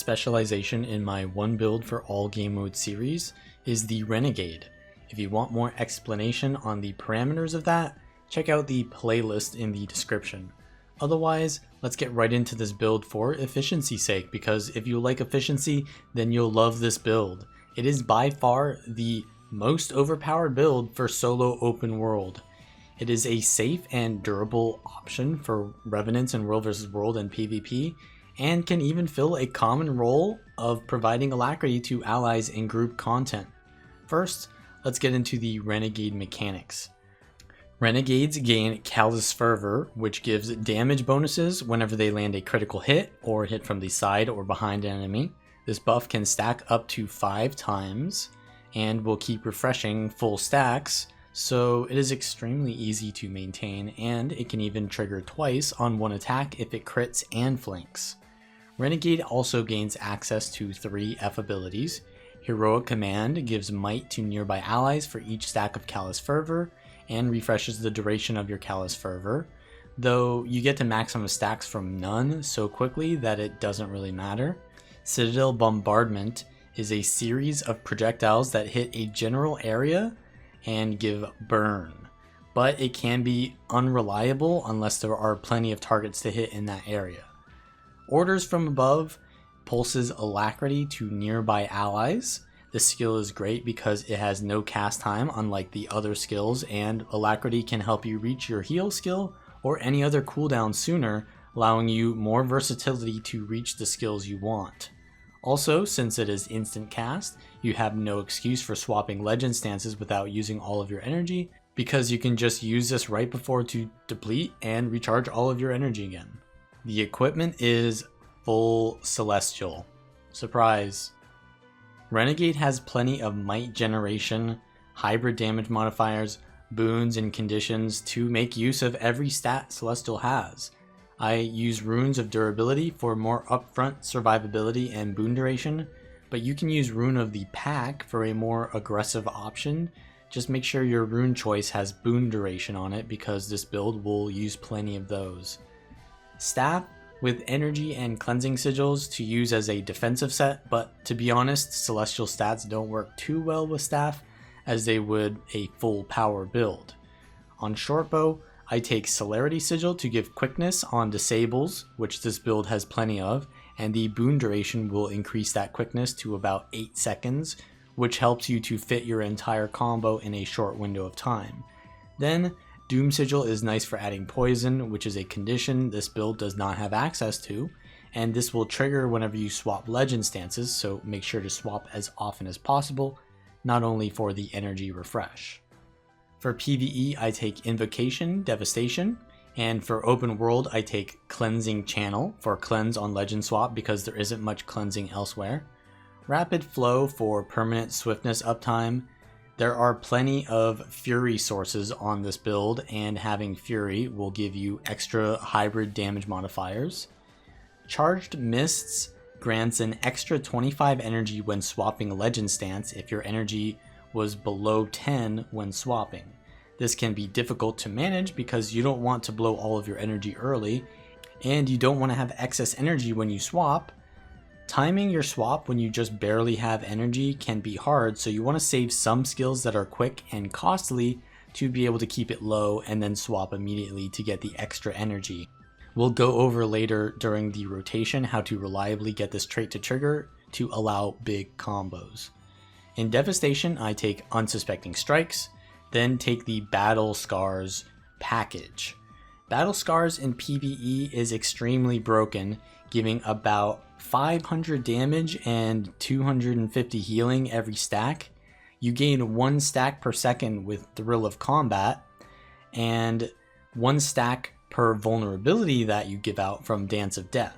specialization in my one build for all game mode series is the Renegade. If you want more explanation on the parameters of that, check out the playlist in the description. Otherwise, let's get right into this build for efficiency's sake, because if you like efficiency, then you'll love this build. It is by far the most overpowered build for solo open world. It is a safe and durable option for Revenants in World vs. World and PvP, and can even fill a common role of providing alacrity to allies in group content. First, let's get into the Renegade mechanics. Renegades gain Callous Fervor, which gives damage bonuses whenever they land a critical hit or hit from the side or behind an enemy. This buff can stack up to 5 times and will keep refreshing full stacks, so it is extremely easy to maintain, and it can even trigger twice on one attack if it crits and flanks. Renegade also gains access to 3 F abilities. Heroic Command gives might to nearby allies for each stack of Callous Fervor, and refreshes the duration of your Callous Fervor, though you get to maximum stacks from none so quickly that it doesn't really matter. Citadel Bombardment is a series of projectiles that hit a general area and give burn, but it can be unreliable unless there are plenty of targets to hit in that area. Orders from Above pulses alacrity to nearby allies. This skill is great because it has no cast time unlike the other skills, and alacrity can help you reach your heal skill or any other cooldown sooner, allowing you more versatility to reach the skills you want. Also, since it is instant cast, you have no excuse for swapping legend stances without using all of your energy, because you can just use this right before to deplete and recharge all of your energy again. The equipment is full celestial. Surprise! Renegade has plenty of might generation, hybrid damage modifiers, boons, and conditions to make use of every stat Celestial has. I use runes of durability for more upfront survivability and boon duration, but you can use Rune of the Pack for a more aggressive option. Just make sure your rune choice has boon duration on it, because this build will use plenty of those. Staff with energy and cleansing sigils to use as a defensive set, but to be honest, celestial stats don't work too well with staff as they would a full power build. On Shortbow, I take Celerity sigil to give quickness on disables, which this build has plenty of, and the boon duration will increase that quickness to about 8 seconds, which helps you to fit your entire combo in a short window of time. Then, Doom Sigil is nice for adding poison, which is a condition this build does not have access to, and this will trigger whenever you swap legend stances, so make sure to swap as often as possible, not only for the energy refresh. For PvE, I take Invocation, Devastation, and for open world, I take Cleansing Channel for cleanse on legend swap because there isn't much cleansing elsewhere. Rapid Flow for permanent swiftness uptime. There are plenty of Fury sources on this build, and having Fury will give you extra hybrid damage modifiers. Charged Mists grants an extra 25 energy when swapping legend stance if your energy was below 10 when swapping. This can be difficult to manage because you don't want to blow all of your energy early, and you don't want to have excess energy when you swap. Timing your swap when you just barely have energy can be hard, so you want to save some skills that are quick and costly to be able to keep it low and then swap immediately to get the extra energy. We'll go over later during the rotation how to reliably get this trait to trigger to allow big combos. In Devastation, I take Unsuspecting Strikes, then take the Battle Scars package. Battle Scars in PvE is extremely broken, giving about 500 damage and 250 healing every stack. You gain 1 stack per second with Thrill of Combat, and 1 stack per vulnerability that you give out from Dance of Death.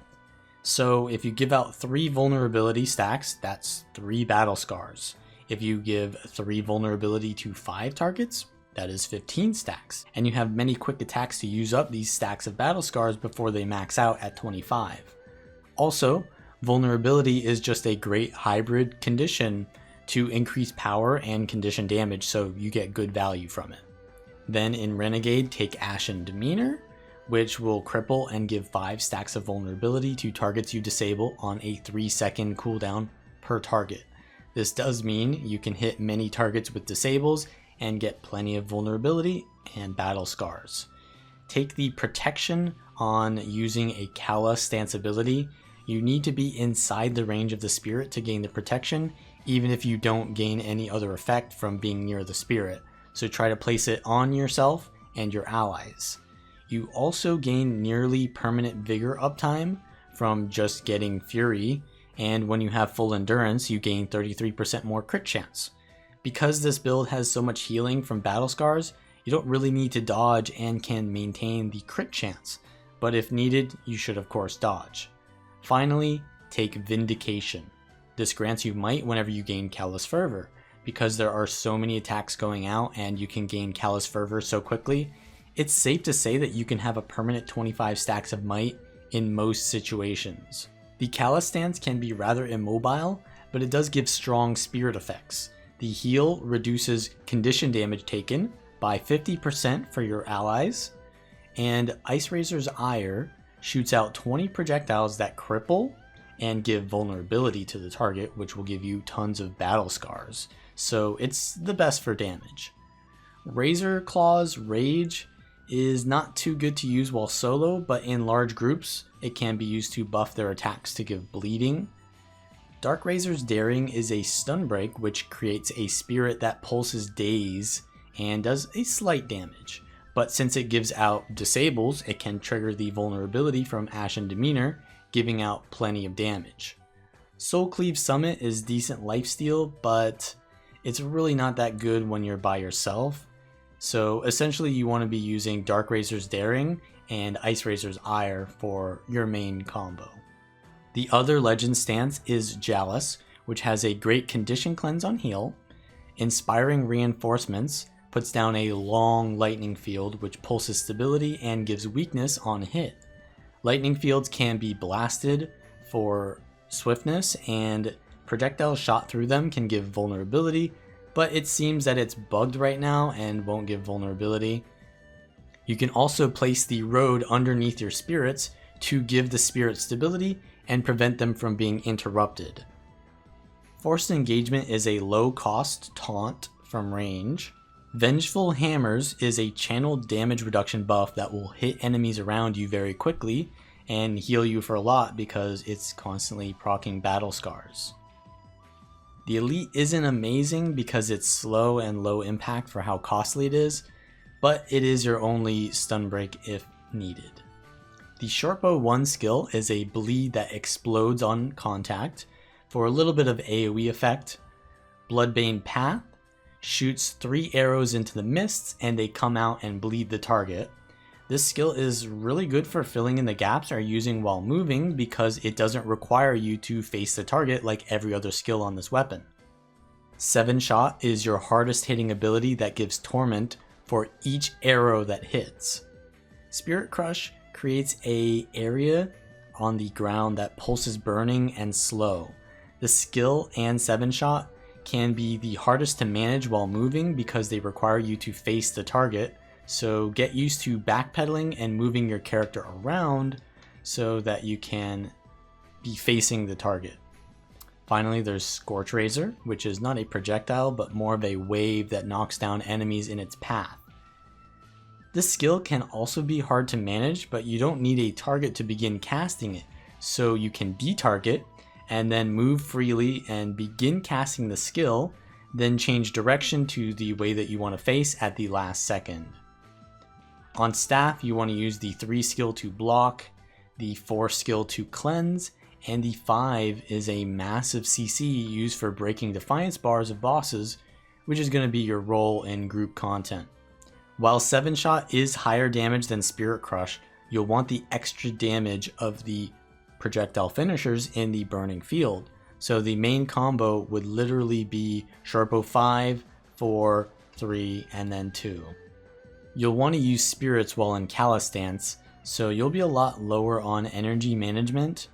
So if you give out 3 vulnerability stacks, that's 3 Battle Scars. If you give 3 vulnerability to 5 targets, that is 15 stacks. And you have many quick attacks to use up these stacks of Battle Scars before they max out at 25. Also, vulnerability is just a great hybrid condition to increase power and condition damage, so you get good value from it. Then in Renegade, take Ashen Demeanor, which will cripple and give 5 stacks of vulnerability to targets you disable on a 3-second cooldown per target. This does mean you can hit many targets with disables and get plenty of vulnerability and battle scars. Take the protection on using a Kala stance ability. You need to be inside the range of the spirit to gain the protection, even if you don't gain any other effect from being near the spirit. So try to place it on yourself and your allies. You also gain nearly permanent vigor uptime from just getting Fury, and when you have full endurance, you gain 33% more crit chance. Because this build has so much healing from battle scars, you don't really need to dodge and can maintain the crit chance, but if needed, you should of course dodge. Finally, take Vindication. This grants you might whenever you gain Callous Fervor. Because there are so many attacks going out and you can gain Callous Fervor so quickly, it's safe to say that you can have a permanent 25 stacks of might in most situations. The Callous stance can be rather immobile, but it does give strong spirit effects. The heal reduces condition damage taken by 50% for your allies, and Ice Razor's Ire shoots out 20 projectiles that cripple and give vulnerability to the target, which will give you tons of battle scars, so it's the best for damage. Razor Claw's Rage is not too good to use while solo, but in large groups it can be used to buff their attacks to give bleeding. Dark Razor's Daring is a stun break which creates a spirit that pulses Daze and does a slight damage, but since it gives out disables, it can trigger the vulnerability from Ashen Demeanor, giving out plenty of damage. Soul Cleave Summit is decent lifesteal, but it's really not that good when you're by yourself. So essentially you want to be using Dark Razor's Daring and Ice Razor's Ire for your main combo. The other legend stance is Jalis, which has a great condition cleanse on heal. Inspiring Reinforcements puts down a long lightning field which pulses stability and gives weakness on hit. Lightning fields can be blasted for swiftness, and projectiles shot through them can give vulnerability, but it seems that it's bugged right now and won't give vulnerability. You can also place the road underneath your spirits to give the spirit stability and prevent them from being interrupted. Forced Engagement is a low cost taunt from range. Vengeful Hammers is a channeled damage reduction buff that will hit enemies around you very quickly and heal you for a lot because it's constantly proccing battle scars. The Elite isn't amazing because it's slow and low impact for how costly it is, but it is your only stun break if needed. The Shortbow 1 skill is a bleed that explodes on contact for a little bit of AoE effect. Bloodbane Path shoots 3 arrows into the mists and they come out and bleed the target. This skill is really good for filling in the gaps or using while moving because it doesn't require you to face the target like every other skill on this weapon. 7 Shot is your hardest hitting ability that gives torment for each arrow that hits. Spirit Crush creates an area on the ground that pulses burning and slow. The skill and 7 Shot can be the hardest to manage while moving because they require you to face the target, so get used to backpedaling and moving your character around so that you can be facing the target. Finally, there's Scorch Razor, which is not a projectile but more of a wave that knocks down enemies in its path. This skill can also be hard to manage, but you don't need a target to begin casting it, so you can detarget and then move freely and begin casting the skill, then change direction to the way that you want to face at the last second. On staff, you want to use the 3 skill to block, the 4 skill to cleanse, and the 5 is a massive CC used for breaking defiance bars of bosses, which is going to be your role in group content. While 7 Shot is higher damage than Spirit Crush, you'll want the extra damage of the projectile finishers in the burning field. So the main combo would literally be Shortbow 5, 4, 3, and then 2. You'll want to use spirits while in Callous stance, so you'll be a lot lower on energy management,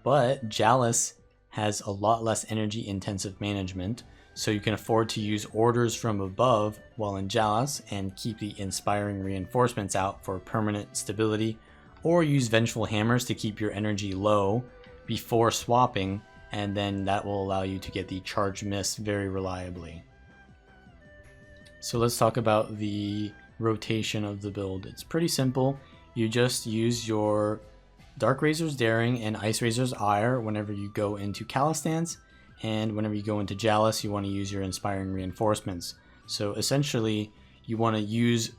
but Jalis has a lot less energy intensive management, so you can afford to use orders from above while in Jalis and keep the inspiring reinforcements out for permanent stability, or use vengeful hammers to keep your energy low before swapping, and then that will allow you to get the charge miss very reliably. So let's talk about the rotation of the build. It's pretty simple. You just use your Dark Razor's Daring and Ice Razor's Ire whenever you go into Calisthans, and whenever you go into Jalis, you want to use your Inspiring Reinforcements. So essentially, you want to use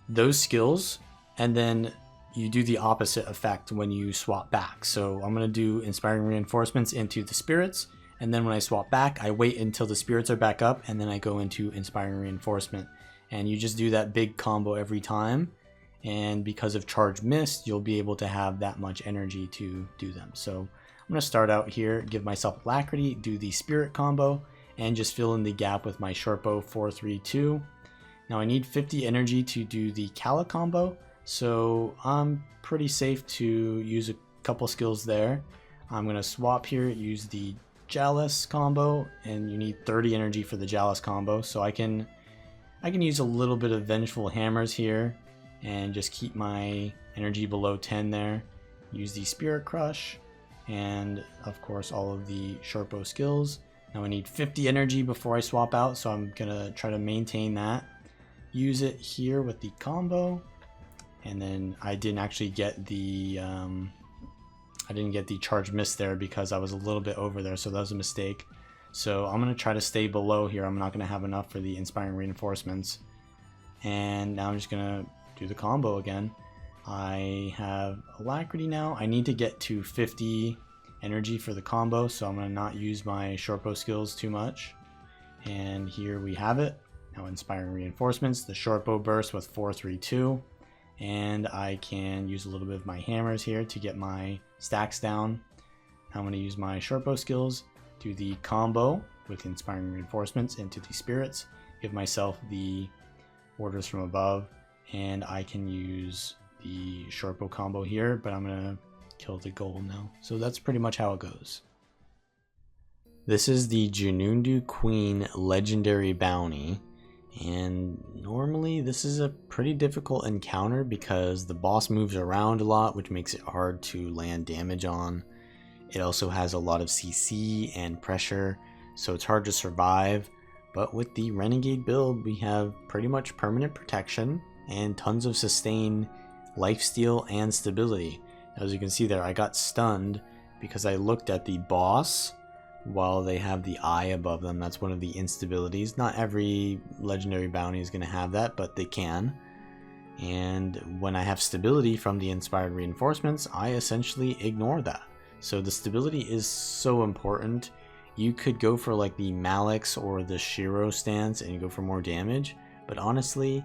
those skills, and then you do the opposite effect when you swap back. So I'm going to do Inspiring Reinforcements into the Spirits, and then when I swap back, I wait until the Spirits are back up, and then I go into Inspiring Reinforcement. And you just do that big combo every time, and because of charge missed, you'll be able to have that much energy to do them. So I'm going to start out here, give myself Alacrity, do the Spirit combo, and just fill in the gap with my Shortbow 432. Now I need 50 energy to do the Kala combo, so I'm pretty safe to use a couple skills there. I'm going to swap here, use the Jalis combo, and you need 30 energy for the Jalis combo, so I can use a little bit of Vengeful Hammers here and just keep my energy below 10 there. Use the Spirit Crush, and of course all of the Shortbow skills. Now I need 50 energy before I swap out, so I'm gonna try to maintain that. Use it here with the combo, and then I didn't actually get the charge miss there because I was a little bit over there, so that was a mistake. So I'm gonna try to stay below here. I'm not gonna have enough for the Inspiring Reinforcements, and now I'm just gonna do the combo again. I have Alacrity now. I need to get to 50 energy for the combo, so I'm going to not use my Shortbow skills too much. And here we have it. Now Inspiring Reinforcements, the Shortbow burst with 432, and I can use a little bit of my hammers here to get my stacks down. I'm going to use my Shortbow skills, do the combo with Inspiring Reinforcements into the Spirits, give myself the orders from above, and I can use the Shortbow combo here, but I'm gonna kill the gold now. So that's pretty much how it goes. This is the Junundu Queen Legendary Bounty, and normally this is a pretty difficult encounter because the boss moves around a lot, which makes it hard to land damage on. It also has a lot of CC and pressure, so it's hard to survive. But with the Renegade build, we have pretty much permanent protection and tons of sustain, lifesteal, and stability. As you can see there, I got stunned because I looked at the boss while they have the eye above them. That's one of the instabilities. Not every legendary bounty is going to have that, but they can. And when I have stability from the inspired reinforcements, I essentially ignore that. So the stability is so important. You could go for like the Malix or the Shiro stance and you go for more damage, but honestly,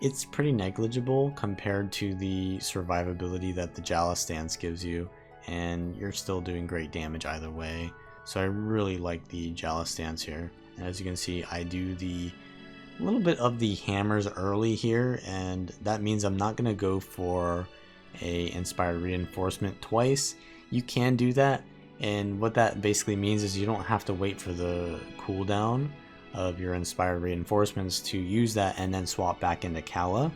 it's pretty negligible compared to the survivability that the Jalis stance gives you, and you're still doing great damage either way. So I really like the Jalis stance here. And as you can see, I do the little bit of the hammers early here, and that means I'm not going to go for a inspired reinforcement twice. You can do that, and what that basically means is you don't have to wait for the cooldown of your inspired reinforcements to use that and then swap back into Kala.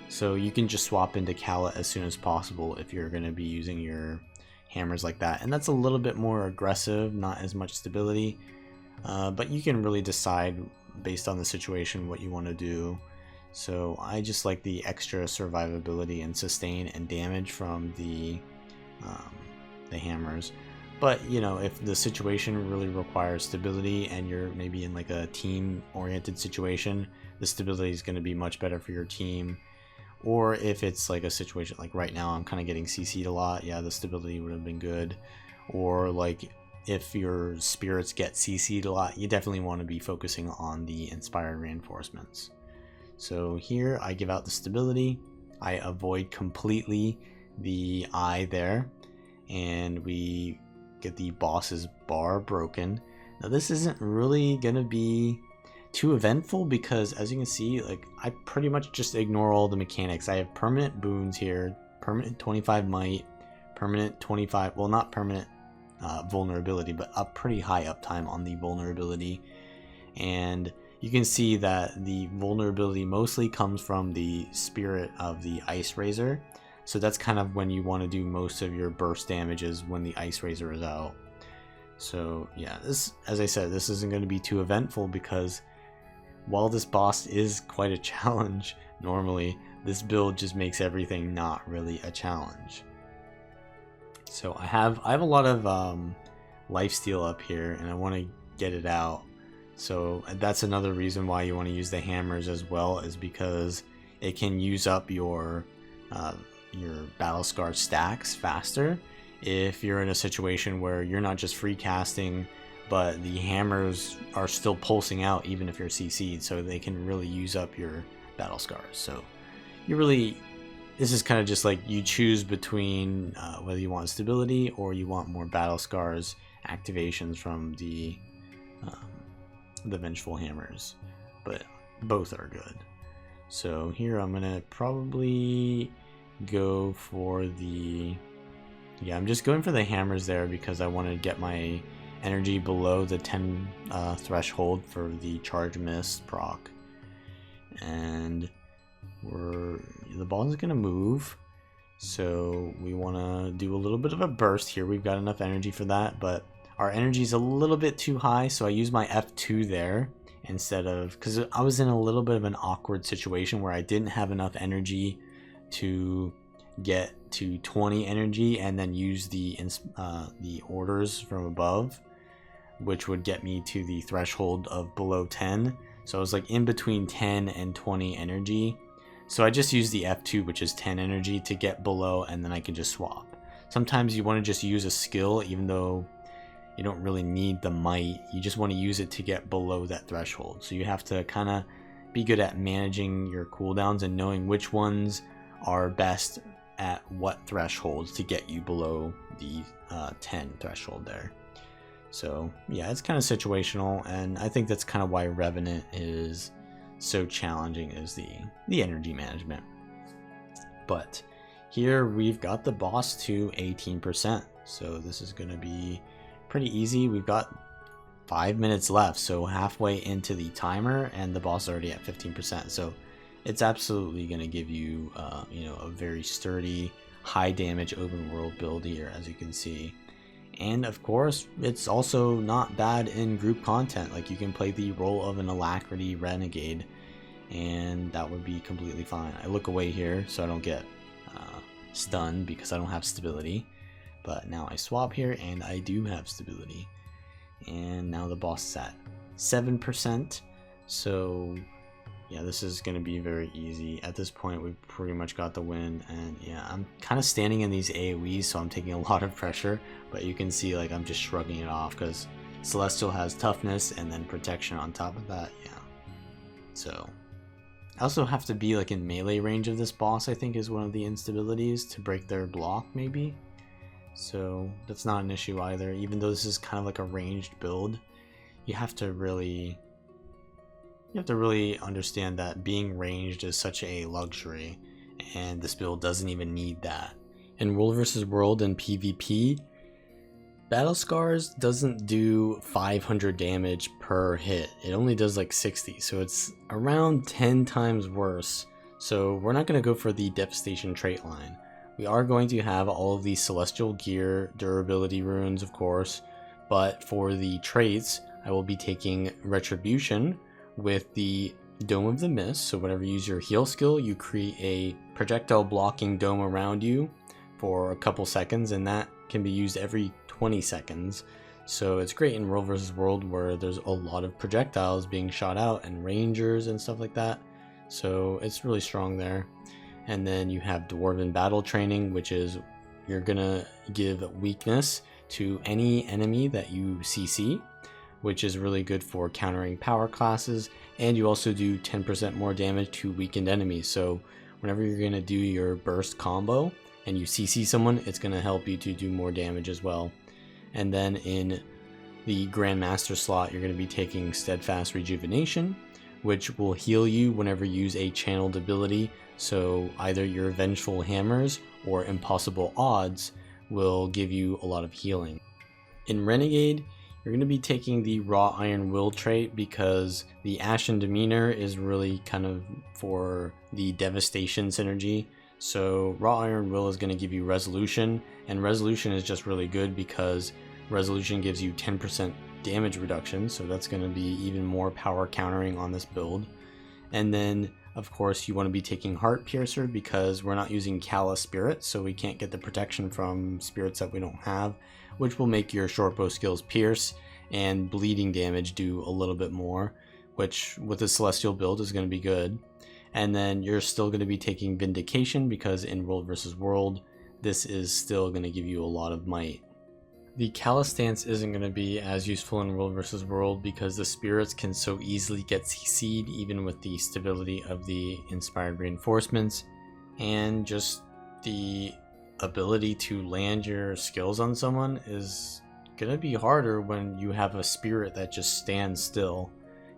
So you can just swap into Kala as soon as possible if you're going to be using your hammers like that, and that's a little bit more aggressive, not as much stability, but you can really decide based on the situation what you want to do. So I just like the extra survivability and sustain and damage from the hammers. But you know, if the situation really requires stability and you're maybe in like a team oriented situation, the stability is going to be much better for your team. Or if it's like a situation like right now, I'm kind of getting CC'd a lot, yeah, the stability would have been good. Or like if your spirits get CC'd a lot, you definitely want to be focusing on the inspired reinforcements. So here I give out the stability, I avoid completely the eye there, and we get the boss's bar broken. Now this isn't really gonna be too eventful because, as you can see, like I pretty much just ignore all the mechanics. I have permanent boons here, permanent 25 might, permanent 25, well not permanent, vulnerability, but a pretty high uptime on the vulnerability. And you can see that the vulnerability mostly comes from the spirit of the Ice Razor. So that's kind of when you want to do most of your burst damages, when the Ice Razor is out. So yeah, this, as I said, this isn't going to be too eventful because while this boss is quite a challenge normally, this build just makes everything not really a challenge. So I have a lot of lifesteal up here, and I want to get it out. So that's another reason why you want to use the hammers as well, is because it can use up your battle scar stacks faster if you're in a situation where you're not just free casting, but the hammers are still pulsing out even if you're CC'd, so they can really use up your battle scars. So this is kind of just like you choose between whether you want stability or you want more battle scars activations from the vengeful hammers, but both are good. So here I'm gonna probably go for I'm just going for the hammers there because I want to get my energy below the 10 threshold for the charge miss proc. And the ball is gonna move, so we want to do a little bit of a burst here. We've got enough energy for that, but our energy is a little bit too high, so I use my F2 there instead of, because I was in a little bit of an awkward situation where I didn't have enough energy to get to 20 energy and then use the orders from above, which would get me to the threshold of below 10. So I was like in between 10 and 20 energy. So I just use the F2, which is 10 energy, to get below, and then I can just swap. Sometimes you want to just use a skill, even though you don't really need the might. You just want to use it to get below that threshold. So you have to kind of be good at managing your cooldowns and knowing which ones are best at what thresholds to get you below the 10 threshold there. So yeah, it's kind of situational, and I think that's kind of why Revenant is so challenging, is the energy management. But here we've got the boss to 18%, so this is going to be pretty easy. We've got 5 minutes left, so halfway into the timer, and the boss is already at 15%. So it's absolutely going to give you, a very sturdy, high damage open world build here, as you can see. And of course, it's also not bad in group content. Like, you can play the role of an Alacrity Renegade, and that would be completely fine. I look away here so I don't get stunned because I don't have stability. But now I swap here and I do have stability. And now the boss is at 7%. So yeah, this is going to be very easy. At this point, we've pretty much got the win. And yeah, I'm kind of standing in these AoEs, so I'm taking a lot of pressure. But you can see, like, I'm just shrugging it off because Celestial has toughness and then protection on top of that. Yeah. So I also have to be like in melee range of this boss, I think, is one of the instabilities, to break their block maybe. So that's not an issue either. Even though this is kind of like a ranged build, you have to really understand that being ranged is such a luxury, and this build doesn't even need that. In World vs. World and PvP, Battle Scars doesn't do 500 damage per hit. It only does like 60, so it's around 10 times worse. So we're not going to go for the Devastation trait line. We are going to have all of the Celestial Gear, durability runes, of course, but for the traits, I will be taking Retribution with the Dome of the Mist. So whenever you use your heal skill, you create a projectile blocking dome around you for a couple seconds, and that can be used every 20 seconds. So it's great in World vs. World where there's a lot of projectiles being shot out and rangers and stuff like that. So it's really strong there. And then you have Dwarven Battle Training, which is you're gonna give weakness to any enemy that you CC, which is really good for countering power classes. And you also do 10% more damage to weakened enemies. So whenever you're gonna do your burst combo and you CC someone, it's gonna help you to do more damage as well. And then in the Grandmaster slot, you're gonna be taking Steadfast Rejuvenation, which will heal you whenever you use a channeled ability. So either your Vengeful Hammers or Impossible Odds will give you a lot of healing. In Renegade, you're going to be taking the Raw Iron Will trait because the Ashen Demeanor is really kind of for the Devastation synergy. So Raw Iron Will is going to give you Resolution, and Resolution is just really good because Resolution gives you 10% damage reduction, so that's going to be even more power countering on this build. And then of course you want to be taking Heart Piercer because we're not using Callous Spirit, so we can't get the protection from spirits that we don't have, which will make your Shortbow skills pierce and bleeding damage do a little bit more, which with the Celestial build is going to be good. And then you're still going to be taking Vindication because in World vs. World, this is still going to give you a lot of might. The Callous stance isn't going to be as useful in World vs. World because the spirits can so easily get CC'd even with the stability of the Inspired Reinforcements, and just the ability to land your skills on someone is going to be harder when you have a spirit that just stands still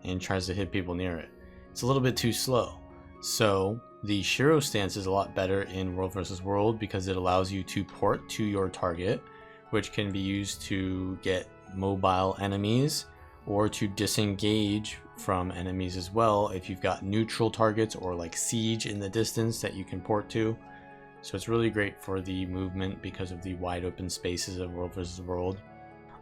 and tries to hit people near it. It's a little bit too slow. So the Shiro stance is a lot better in World vs. World because it allows you to port to your target, which can be used to get mobile enemies or to disengage from enemies as well if you've got neutral targets or like siege in the distance that you can port to. So it's really great for the movement because of the wide open spaces of World vs. World.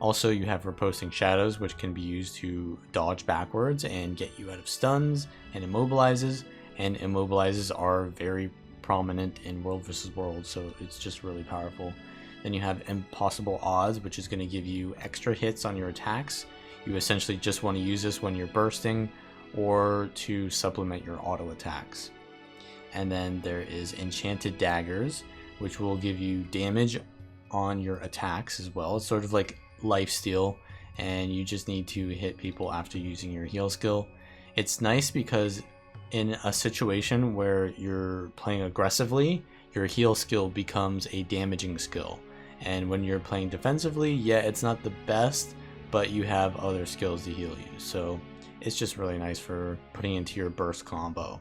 Also, you have Riposting Shadows, which can be used to dodge backwards and get you out of stuns and immobilizes, and immobilizes are very prominent in World vs. World, so it's just really powerful. Then you have Impossible Odds, which is going to give you extra hits on your attacks. You essentially just want to use this when you're bursting or to supplement your auto attacks. And then there is Enchanted Daggers, which will give you damage on your attacks as well. It's sort of like lifesteal, and you just need to hit people after using your heal skill. It's nice because in a situation where you're playing aggressively, your heal skill becomes a damaging skill. And when you're playing defensively, yeah, it's not the best, but you have other skills to heal you. So it's just really nice for putting into your burst combo.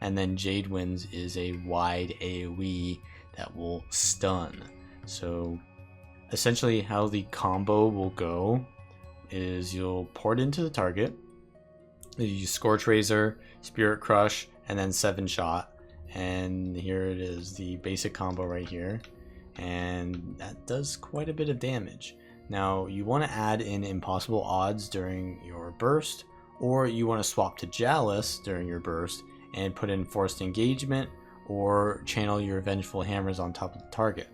And then Jade Winds is a wide AoE that will stun. So essentially how the combo will go is you'll port into the target, you use Scorch Razor, Spirit Crush, and then 7-shot. And here it is, the basic combo right here. And that does quite a bit of damage. Now you want to add in Impossible Odds during your burst, or you want to swap to Jalis during your burst and put in Forced Engagement or channel your Vengeful Hammers on top of the target.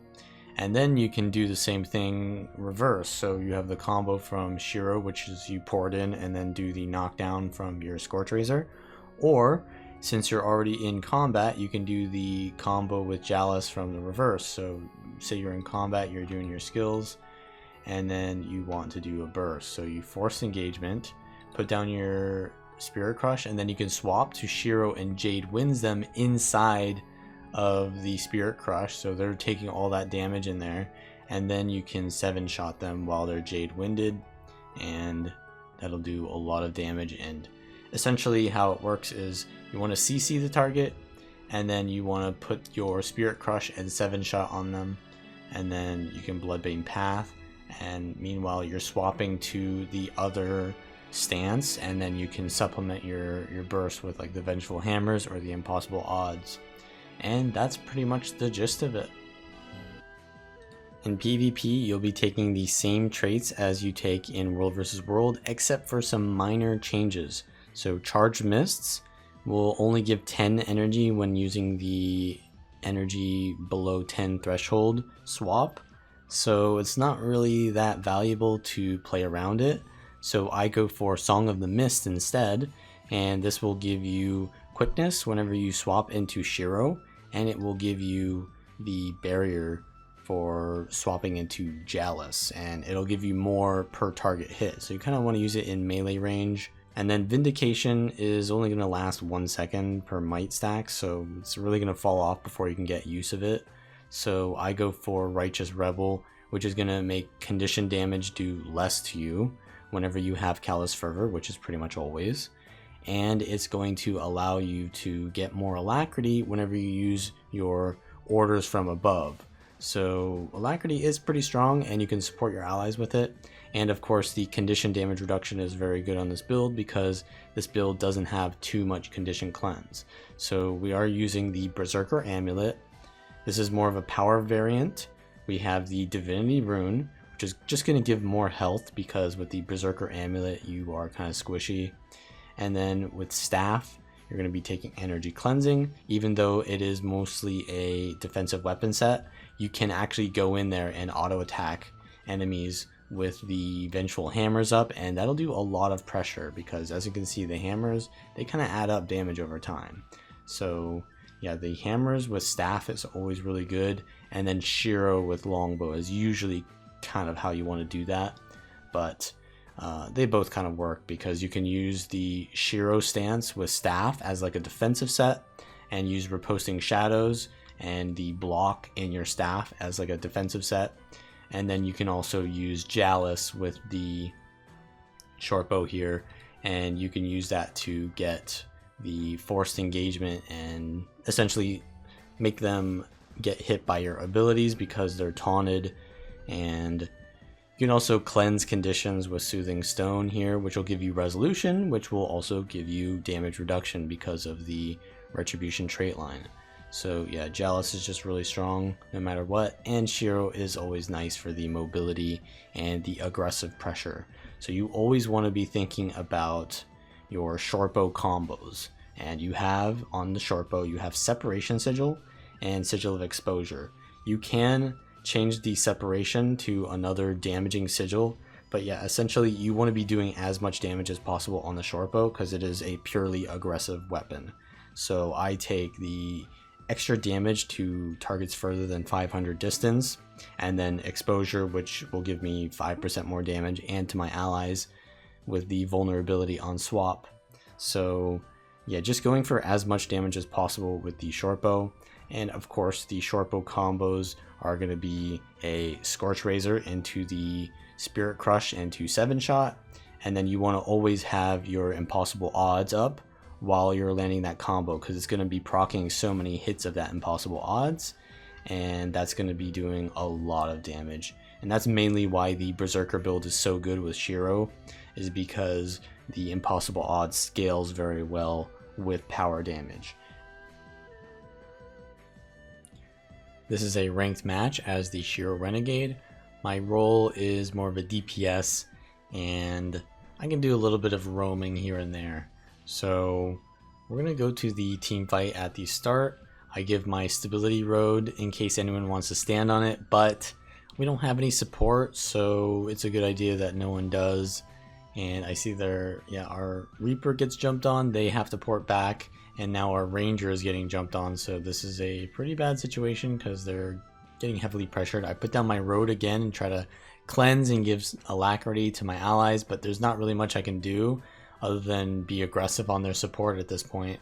And then you can do the same thing reverse. So you have the combo from Shiro, which is you port in and then do the knockdown from your Scorch Razor. Or since you're already in combat, you can do the combo with Jalis from the reverse. So say you're in combat, you're doing your skills, and then you want to do a burst. So you Force Engagement, put down your Spirit Crush, and then you can swap to Shiro and Jade Winds them inside of the Spirit Crush, so they're taking all that damage in there, and then you can 7-shot them while they're Jade Winded, and that'll do a lot of damage. And essentially how it works is you want to CC the target, and then you want to put your Spirit Crush and 7-shot on them, and then you can Bloodbane Path, and meanwhile you're swapping to the other stance, and then you can supplement your burst with like the Vengeful Hammers or the Impossible Odds. And that's pretty much the gist of it. In PvP, you'll be taking the same traits as you take in World vs. World, except for some minor changes. So Charged Mists will only give 10 energy when using the energy below 10 threshold swap. So it's not really that valuable to play around it. So I go for Song of the Mist instead, and this will give you quickness whenever you swap into Shiro, and it will give you the barrier for swapping into Jalis, and it'll give you more per target hit. So you kind of want to use it in melee range. And then Vindication is only going to last 1 second per might stack, so it's really going to fall off before you can get use of it. So I go for Righteous Rebel, which is going to make condition damage do less to you whenever you have Callous Fervor, which is pretty much always. And it's going to allow you to get more Alacrity whenever you use your Orders from Above. So Alacrity is pretty strong, and you can support your allies with it. And of course the condition damage reduction is very good on this build because this build doesn't have too much condition cleanse. So we are using the Berserker Amulet. This is more of a power variant. We have the Divinity Rune, which is just going to give more health because with the Berserker Amulet you are kind of squishy. And then with Staff, you're going to be taking energy cleansing. Even though it is mostly a defensive weapon set, you can actually go in there and auto attack enemies with the vengeful hammers up, and that'll do a lot of pressure because as you can see, the hammers, they kind of add up damage over time. So yeah, the hammers with Staff is always really good, and then Shiro with longbow is usually kind of how you want to do that. But they both kind of work because you can use the Shiro stance with Staff as like a defensive set and use Riposting Shadows and the block in your Staff as like a defensive set. And then you can also use Jalis with the Shortbow here, and you can use that to get the forced engagement and essentially make them get hit by your abilities because they're taunted. And you can also cleanse conditions with Soothing Stone here, which will give you resolution, which will also give you damage reduction because of the retribution trait line. So yeah, Jalis is just really strong no matter what, and Shiro is always nice for the mobility and the aggressive pressure. So you always want to be thinking about your Shortbow combos, and you have on the Shortbow, you have Separation Sigil and Sigil of Exposure. You can change the separation to another damaging sigil, but yeah, essentially you want to be doing as much damage as possible on the Shortbow because it is a purely aggressive weapon. So I take the extra damage to targets further than 500 distance, and then exposure, which will give me 5% more damage, and to my allies with the vulnerability on swap. So yeah, just going for as much damage as possible with the Shortbow. And of course the Shortbow combos are going to be a Scorch Razor into the Spirit Crush into 7-shot, and then you want to always have your Impossible Odds up while you're landing that combo because it's going to be proccing so many hits of that Impossible Odds, and that's going to be doing a lot of damage. And that's mainly why the Berserker build is so good with Shiro, is because the Impossible Odds scales very well with power damage. This is a ranked match as the Shiro Renegade. My role is more of a DPS, and I can do a little bit of roaming here and there. So we're going to go to the team fight at the start. I give my stability road in case anyone wants to stand on it, but we don't have any support, so it's a good idea that no one does. And I see there, yeah, our Reaper gets jumped on, they have to port back, and now our Ranger is getting jumped on, so this is a pretty bad situation because they're getting heavily pressured. I put down my road again and try to cleanse and give alacrity to my allies, but there's not really much I can do other than be aggressive on their support at this point.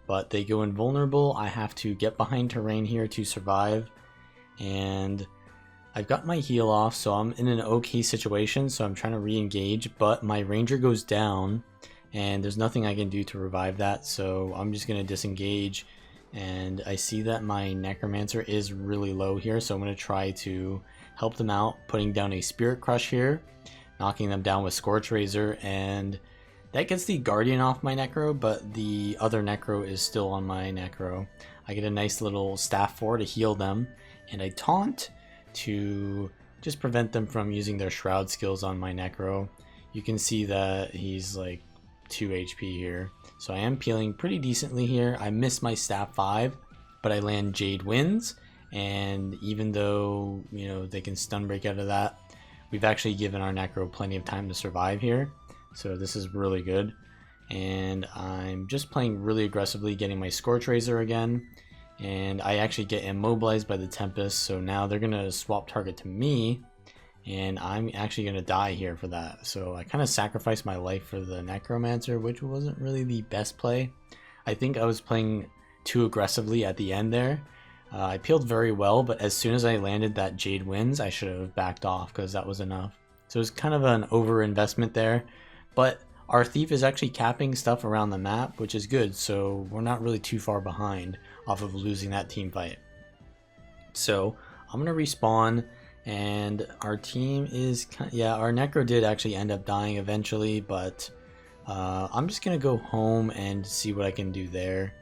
But they go invulnerable. I have to get behind terrain here to survive, and I've got my heal off, so I'm in an okay situation, so I'm trying to re-engage, but my Ranger goes down and there's nothing I can do to revive that, so I'm just going to disengage. And I see that my Necromancer is really low here, so I'm going to try to help them out, putting down a Spirit Crush here, knocking them down with Scorch Razor, and that gets the Guardian off my Necro, but the other Necro is still on my Necro. I get a nice little Staff 4 to heal them, and I taunt to just prevent them from using their Shroud skills on my Necro. You can see that he's like 2 HP here, so I am peeling pretty decently here. I miss my Staff 5, but I land Jade Winds, and even though, you know, they can stun break out of that, we've actually given our Necro plenty of time to survive here, so this is really good. And I'm just playing really aggressively, getting my Scorch Razor again, and I actually get immobilized by the Tempest, so now they're gonna swap target to me, and I'm actually gonna die here for that. So I kind of sacrificed my life for the Necromancer, which wasn't really the best play. I think I was playing too aggressively at the end there. I peeled very well, but as soon as I landed that Jade Winds, I should have backed off because that was enough. So it was kind of an over investment there, but our Thief is actually capping stuff around the map, which is good, so we're not really too far behind off of losing that team fight. So I'm gonna respawn And our team is, yeah, our Necro did actually end up dying eventually, but I'm just gonna go home and see what I can do there.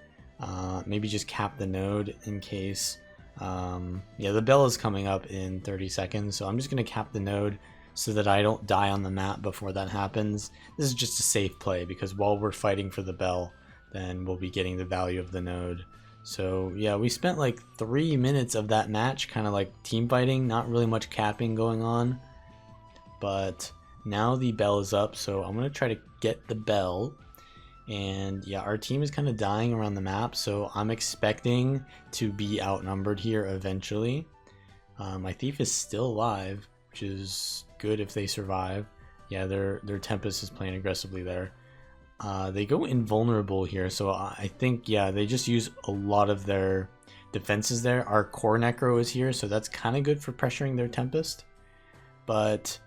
Maybe just cap the node in case. Yeah, the bell is coming up in 30 seconds, so I'm just gonna cap the node so that I don't die on the map before that happens. This is just a safe play because while we're fighting for the bell, then we'll be getting the value of the node. So yeah, we spent like 3 minutes of that match kind of like team fighting, not really much capping going on. But now the bell is up, so I'm gonna try to get the bell. And yeah, our team is kind of dying around the map, so I'm expecting to be outnumbered here eventually. My thief is still alive, which is good if they survive. Yeah, their Tempest is playing aggressively there. They go invulnerable here, so I think, yeah, they just use a lot of their defenses there. Our core Necro is here, so that's kind of good for pressuring their Tempest. But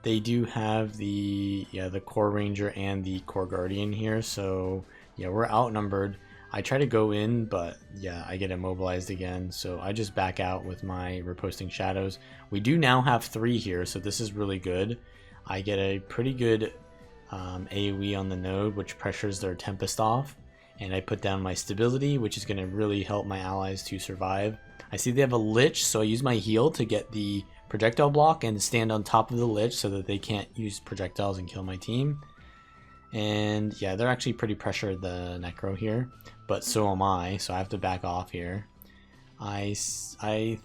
they do have the core Ranger and the core Guardian here, so yeah, we're outnumbered. I try to go in, but yeah, I get immobilized again, so I just back out with my riposting shadows. We do now have 3 here, so this is really good. I get a pretty good AoE on the node, which pressures their Tempest off, and I put down my stability, which is going to really help my allies to survive. I see they have a Lich, so I use my heal to get the projectile block and stand on top of the Lich so that they can't use projectiles and kill my team. And yeah, they're actually pretty pressured, the Necro here, but so am I, so I have to back off here. I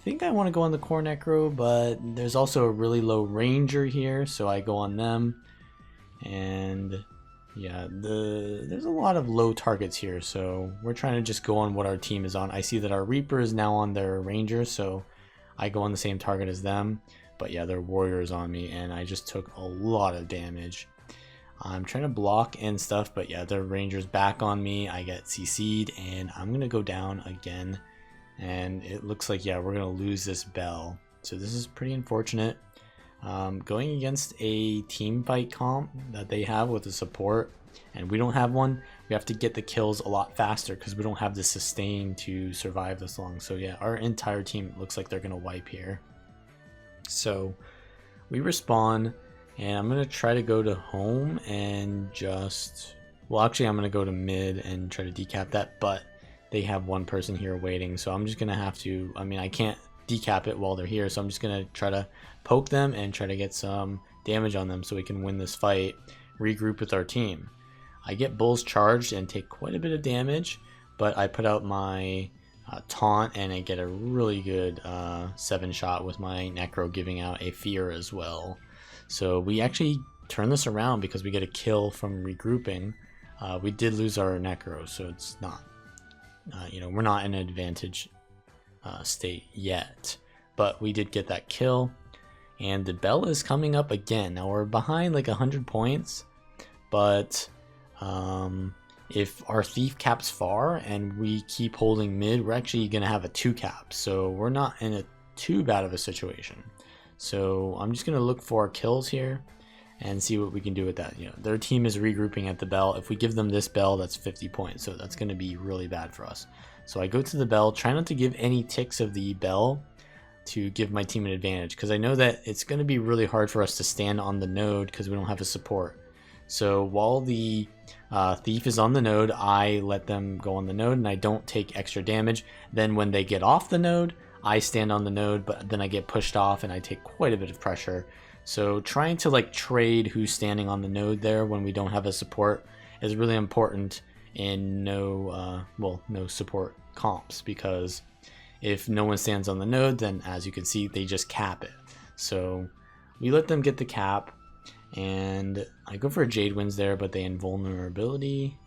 think I want to go on the core Necro, but there's also a really low Ranger here, so I go on them. And yeah, there's a lot of low targets here, so we're trying to just go on what our team is on. I see that our Reaper is now on their Ranger, so I go on the same target as them. But yeah, their Warrior is on me, and I just took a lot of damage. I'm trying to block and stuff, but yeah, their Ranger's back on me. I get CC'd, and I'm gonna go down again. And it looks like, yeah, we're gonna lose this bell. So this is pretty unfortunate. Going against a team fight comp that they have with the support, and we don't have one, we have to get the kills a lot faster because we don't have the sustain to survive this long. So yeah, our entire team looks like they're gonna wipe here. So we respawn, and I'm gonna try to go to home and just, well, actually I'm gonna go to mid and try to decap that, but they have one person here waiting, so I'm just gonna have to, I mean, I can't decap it while they're here, so I'm just gonna try to poke them and try to get some damage on them so we can win this fight, regroup with our team. I get bulls charged and take quite a bit of damage, but I put out my taunt and I get a really good 7-shot with my Necro giving out a fear as well. So we actually turn this around because we get a kill from regrouping. We did lose our Necro, so it's not, you know, we're not in an advantage state yet, but we did get that kill. And the bell is coming up again. Now we're behind like 100 points, but if our thief caps far and we keep holding mid, we're actually gonna have a 2 cap, so we're not in a too bad of a situation. So I'm just gonna look for our kills here and see what we can do with that. You know, their team is regrouping at the bell. If we give them this bell, that's 50 points, so that's gonna be really bad for us. So I go to the bell, try not to give any ticks of the bell to give my team an advantage, because I know that it's going to be really hard for us to stand on the node because we don't have a support. So while the thief is on the node, I let them go on the node and I don't take extra damage. Then when they get off the node, I stand on the node, but then I get pushed off and I take quite a bit of pressure. So trying to like trade who's standing on the node there when we don't have a support is really important in no support comps, because if no one stands on the node, then as you can see, they just cap it. So we let them get the cap, and I go for a Jade Winds there, but they invulnerability,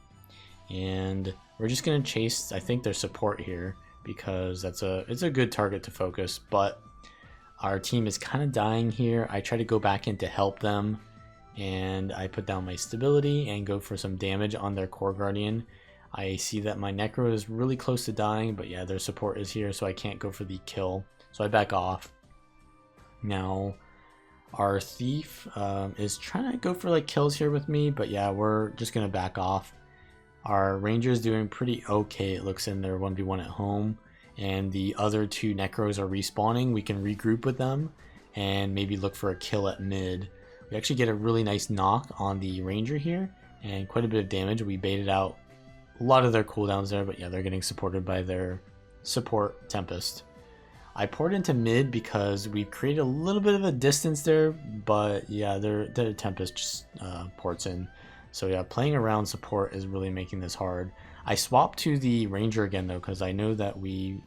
and we're just gonna chase, I think, their support here because it's a good target to focus. But our team is kind of dying here. I try to go back in to help them, and I put down my stability and go for some damage on their core Guardian. I see that my Necro is really close to dying, but yeah, their support is here, so I can't go for the kill. So I back off. Now, our Thief is trying to go for like kills here with me, but yeah, we're just going to back off. Our Ranger is doing pretty okay, it looks, in their 1v1 at home. And the other 2 Necros are respawning. We can regroup with them and maybe look for a kill at mid. We actually get a really nice knock on the ranger here and quite a bit of damage. We baited out a lot of their cooldowns there, but yeah, they're getting supported by their support Tempest. I poured into mid because we created a little bit of a distance there, but yeah, their Tempest just ports in. So yeah, playing around support is really making this hard. I swapped to the ranger again though, because I know that we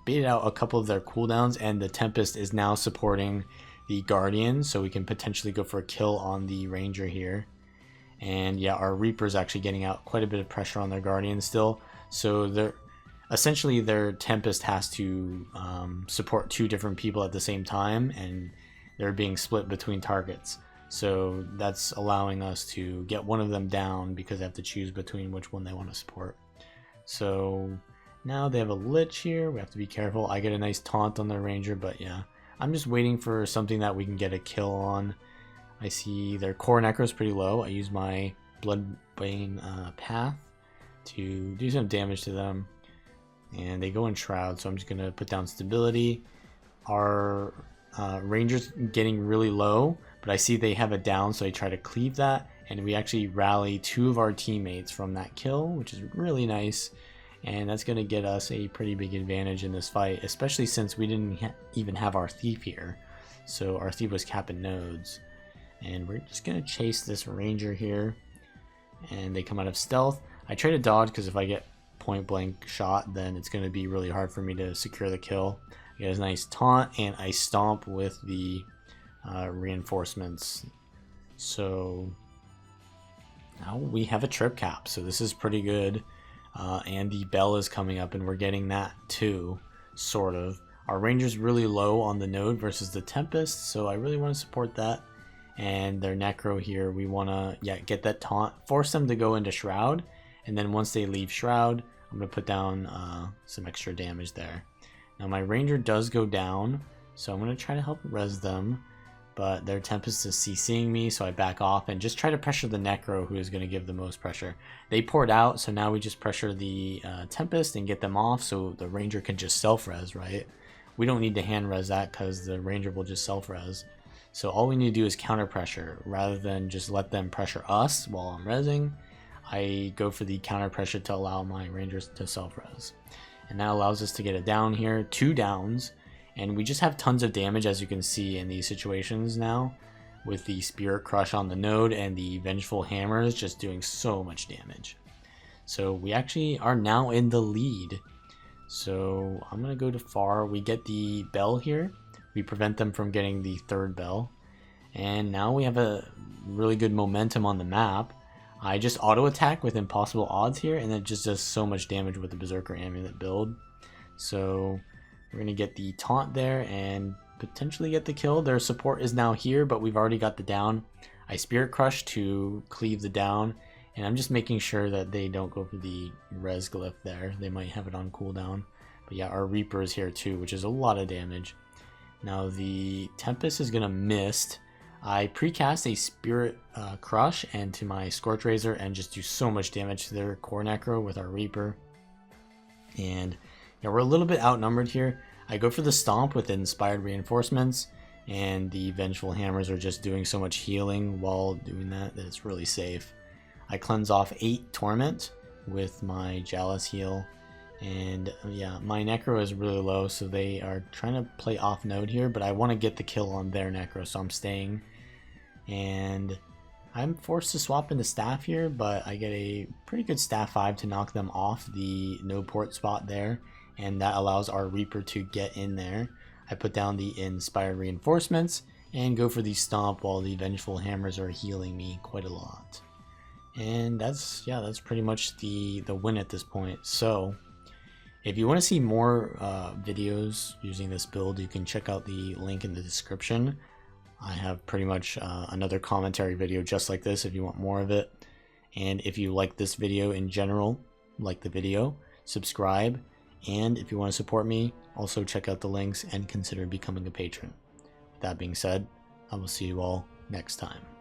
baited out a couple of their cooldowns and the Tempest is now supporting the Guardian, so we can potentially go for a kill on the ranger here. And yeah, our Reaper's actually getting out quite a bit of pressure on their Guardian still. So they're essentially, their Tempest has to support 2 different people at the same time, and they're being split between targets. So that's allowing us to get one of them down because they have to choose between which one they want to support. So now they have a Lich here. We have to be careful. I get a nice taunt on their ranger, but yeah, I'm just waiting for something that we can get a kill on. I see their core necro is pretty low. I use my Bloodbane path to do some damage to them. And they go in Shroud, so I'm just going to put down stability. Our ranger's getting really low, but I see they have it down, so I try to cleave that. And we actually rally 2 of our teammates from that kill, which is really nice. And that's going to get us a pretty big advantage in this fight, especially since we didn't even have our Thief here. So our Thief was capping nodes. And we're just going to chase this ranger here. And they come out of stealth. I try to dodge because if I get point blank shot, then it's going to be really hard for me to secure the kill. I get a nice taunt and I stomp with the reinforcements. So now we have a trip cap, so this is pretty good. And the bell is coming up and we're getting that too, sort of. Our ranger's really low on the node versus the Tempest, so I really want to support that. And their necro here, we want to get that taunt, force them to go into Shroud. And then once they leave Shroud, I'm going to put down some extra damage there. Now my ranger does go down, so I'm going to try to help res them. But their Tempest is CCing me, so I back off and just try to pressure the necro, who is going to give the most pressure. They poured out, so now we just pressure the Tempest and get them off so the ranger can just self-res, right? We don't need to hand-res that because the ranger will just self-res. So all we need to do is counter pressure rather than just let them pressure us while I'm resing. I go for the counter pressure to allow my rangers to self-res. And that allows us to get it down here, 2 downs. And we just have tons of damage, as you can see in these situations now, with the Spirit Crush on the node and the Vengeful Hammers just doing so much damage. So we actually are now in the lead. So I'm going to go to far. We get the bell here. We prevent them from getting the 3rd bell. And now we have a really good momentum on the map. I just auto attack with impossible odds here, and it just does so much damage with the Berserker Amulet build. So we're going to get the taunt there and potentially get the kill. Their support is now here, but we've already got the down. I Spirit Crush to cleave the down, and I'm just making sure that they don't go for the res glyph there. They might have it on cooldown. But yeah, our Reaper is here too, which is a lot of damage. Now the Tempest is going to mist. I precast a Spirit Crush and to my Scorch Razor and just do so much damage to their core necro with our Reaper. And yeah, we're a little bit outnumbered here. I go for the Stomp with Inspired Reinforcements, and the Vengeful Hammers are just doing so much healing while doing that it's really safe. I cleanse off 8 Torment with my Jalis heal. And yeah, my necro is really low, so they are trying to play off node here, but I want to get the kill on their necro, so I'm staying. And I'm forced to swap into staff here, but I get a pretty good staff 5 to knock them off the no port spot there, and that allows our Reaper to get in there. I put down the Inspired Reinforcements and go for the Stomp while the Vengeful Hammers are healing me quite a lot. And that's pretty much the win at this point. So if you want to see more videos using this build, you can check out the link in the description. I have pretty much another commentary video just like this if you want more of it. And if you like this video in general, like the video, subscribe. And if you want to support me, also check out the links and consider becoming a patron. With that being said, I will see you all next time.